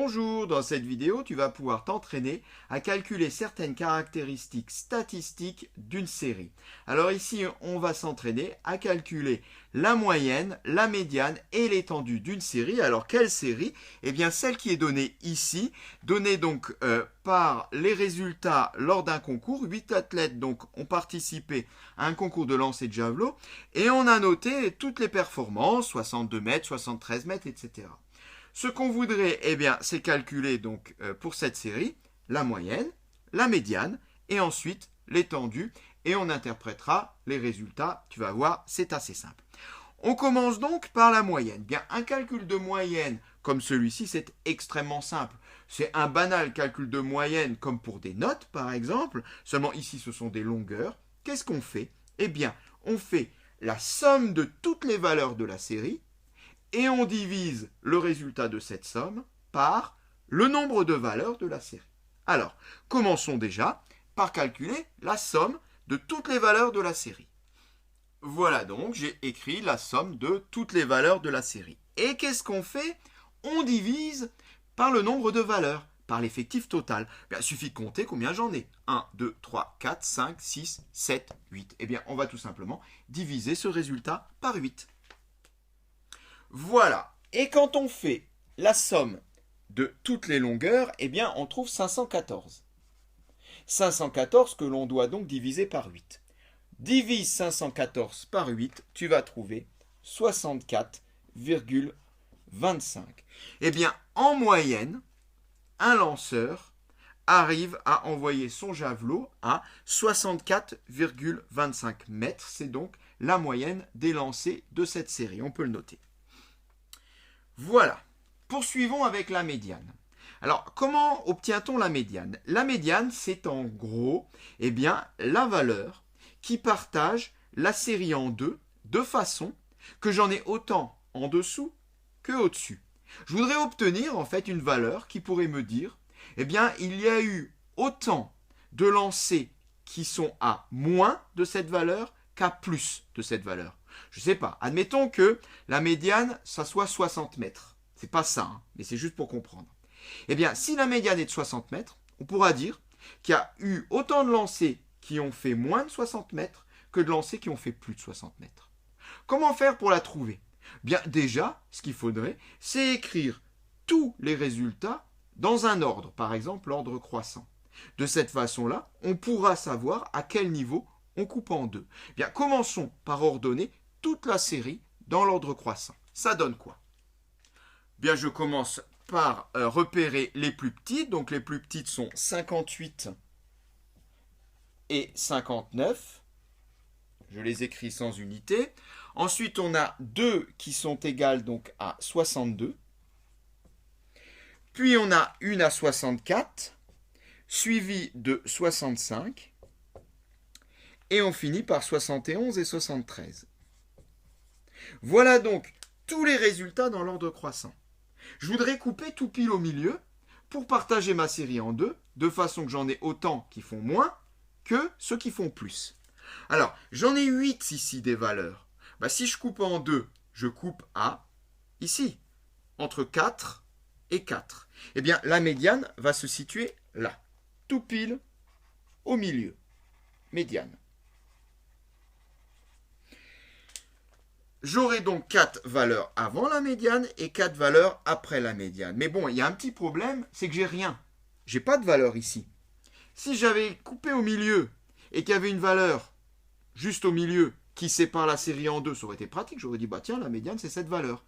Bonjour, dans cette vidéo, tu vas pouvoir t'entraîner à calculer certaines caractéristiques statistiques d'une série. Alors ici, on va s'entraîner à calculer la moyenne, la médiane et l'étendue d'une série. Alors quelle série? Eh bien celle qui est donnée ici, donnée donc par les résultats lors d'un concours. 8 athlètes donc ont participé à un concours de lancer de javelot et on a noté toutes les performances, 62 mètres, 73 mètres, etc. Ce qu'on voudrait, eh bien, c'est calculer donc pour cette série la moyenne, la médiane et ensuite l'étendue et on interprétera les résultats. Tu vas voir, c'est assez simple. On commence donc par la moyenne. Bien, un calcul de moyenne comme celui-ci, c'est extrêmement simple. C'est un banal calcul de moyenne comme pour des notes par exemple, seulement ici ce sont des longueurs. Qu'est-ce qu'on fait? Eh bien, on fait la somme de toutes les valeurs de la série et on divise le résultat de cette somme par le nombre de valeurs de la série. Alors, commençons déjà par calculer la somme de toutes les valeurs de la série. Voilà donc, j'ai écrit la somme de toutes les valeurs de la série. Et qu'est-ce qu'on fait? On divise par le nombre de valeurs, par l'effectif total. Bien, il suffit de compter combien j'en ai. 1, 2, 3, 4, 5, 6, 7, 8. Eh bien, on va tout simplement diviser ce résultat par 8. Voilà. Et quand on fait la somme de toutes les longueurs, eh bien, on trouve 514. 514 que l'on doit donc diviser par 8. Divise 514 par 8, tu vas trouver 64,25. Eh bien, en moyenne, un lanceur arrive à envoyer son javelot à 64,25 mètres. C'est donc la moyenne des lancers de cette série. On peut le noter. Voilà. Poursuivons avec la médiane. Alors, comment obtient-on la médiane? La médiane, c'est en gros, eh bien, la valeur qui partage la série en deux, de façon que j'en ai autant en dessous que au-dessus. Je voudrais obtenir en fait une valeur qui pourrait me dire, eh bien, il y a eu autant de lancers qui sont à moins de cette valeur qu'à plus de cette valeur. Je ne sais pas. Admettons que la médiane, ça soit 60 mètres. C'est pas ça, hein, mais c'est juste pour comprendre. Eh bien, si la médiane est de 60 mètres, on pourra dire qu'il y a eu autant de lancers qui ont fait moins de 60 mètres que de lancers qui ont fait plus de 60 mètres. Comment faire pour la trouver? Bien, déjà, ce qu'il faudrait, c'est écrire tous les résultats dans un ordre, par exemple l'ordre croissant. De cette façon-là, on pourra savoir à quel niveau on coupe en deux. Bien, commençons par ordonner toute la série dans l'ordre croissant. Ça donne quoi? Bien, je commence par repérer les plus petites. Donc, les plus petites sont 58 et 59. Je les écris sans unité. Ensuite, on a 2 qui sont égales donc à 62. Puis, on a une à 64, suivie de 65. Et on finit par 71 et 73. Voilà donc tous les résultats dans l'ordre croissant. Je voudrais couper tout pile au milieu pour partager ma série en deux, de façon que j'en ai autant qui font moins que ceux qui font plus. Alors, j'en ai 8 ici des valeurs. Si je coupe en deux, je coupe à, ici, entre 4 et 4. Eh bien, la médiane va se situer là, tout pile au milieu. Médiane. J'aurai donc 4 valeurs avant la médiane et 4 valeurs après la médiane. Mais bon, il y a un petit problème, c'est que j'ai rien. J'ai pas de valeur ici. Si j'avais coupé au milieu et qu'il y avait une valeur juste au milieu qui sépare la série en deux, ça aurait été pratique. J'aurais dit, tiens, la médiane, c'est cette valeur.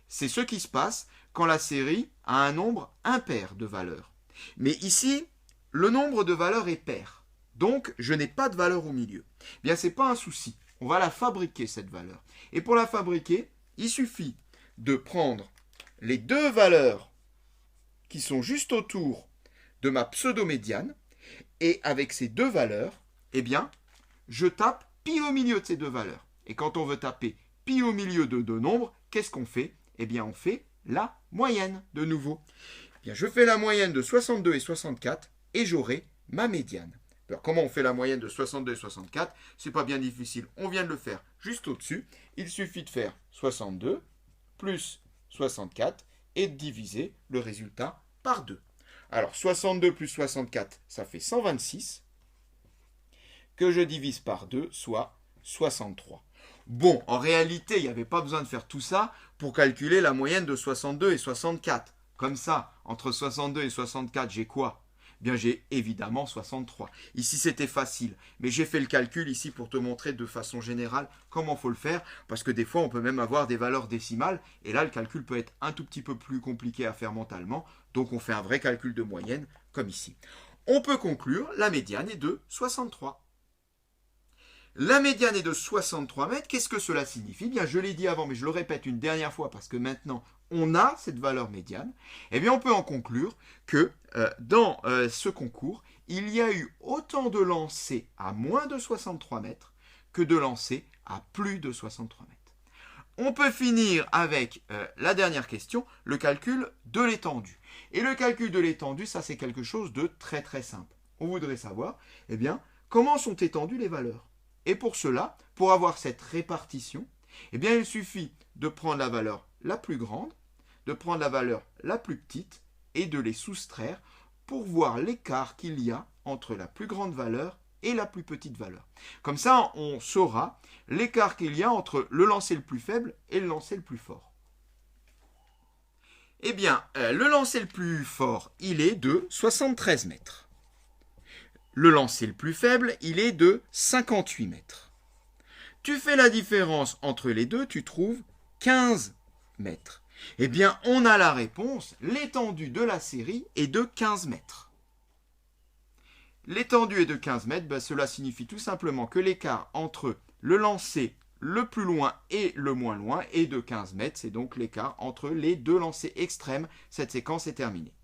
C'est ce qui se passe quand la série a un nombre impair de valeurs. Mais ici, le nombre de valeurs est pair. Donc, je n'ai pas de valeur au milieu. Bien, ce n'est pas un souci. On va la fabriquer, cette valeur. Et pour la fabriquer, il suffit de prendre les deux valeurs qui sont juste autour de ma pseudo-médiane. Et avec ces deux valeurs, eh bien, je tape pi au milieu de ces deux valeurs. Et quand on veut taper pi au milieu de deux nombres, qu'est-ce qu'on fait? Eh bien, on fait la moyenne de nouveau. Eh bien, je fais la moyenne de 62 et 64 et j'aurai ma médiane. Alors, comment on fait la moyenne de 62 et 64? C'est pas bien difficile, on vient de le faire juste au-dessus. Il suffit de faire 62 plus 64 et de diviser le résultat par 2. Alors, 62 plus 64, ça fait 126, que je divise par 2, soit 63. Bon, en réalité, il n'y avait pas besoin de faire tout ça pour calculer la moyenne de 62 et 64. Comme ça, entre 62 et 64, j'ai quoi? Bien, j'ai évidemment 63. Ici, c'était facile, mais j'ai fait le calcul ici pour te montrer de façon générale comment il faut le faire, parce que des fois, on peut même avoir des valeurs décimales, et là, le calcul peut être un tout petit peu plus compliqué à faire mentalement, donc on fait un vrai calcul de moyenne, comme ici. On peut conclure, la médiane est de 63. La médiane est de 63 mètres. Qu'est-ce que cela signifie? Bien, je l'ai dit avant, mais je le répète une dernière fois parce que maintenant, on a cette valeur médiane. Eh bien, on peut en conclure que dans ce concours, il y a eu autant de lancers à moins de 63 mètres que de lancers à plus de 63 mètres. On peut finir avec la dernière question, le calcul de l'étendue. Et le calcul de l'étendue, ça c'est quelque chose de très très simple. On voudrait savoir, eh bien, comment sont étendues les valeurs. Et pour cela, pour avoir cette répartition, eh bien, il suffit de prendre la valeur la plus grande, de prendre la valeur la plus petite et de les soustraire pour voir l'écart qu'il y a entre la plus grande valeur et la plus petite valeur. Comme ça, on saura l'écart qu'il y a entre le lancer le plus faible et le lancer le plus fort. Eh bien, le lancer le plus fort, il est de 73 mètres. Le lancer le plus faible, il est de 58 mètres. Tu fais la différence entre les deux, tu trouves 15 mètres. Eh bien, on a la réponse, l'étendue de la série est de 15 mètres. L'étendue est de 15 mètres, ben cela signifie tout simplement que l'écart entre le lancer le plus loin et le moins loin est de 15 mètres. C'est donc l'écart entre les deux lancers extrêmes. Cette séquence est terminée.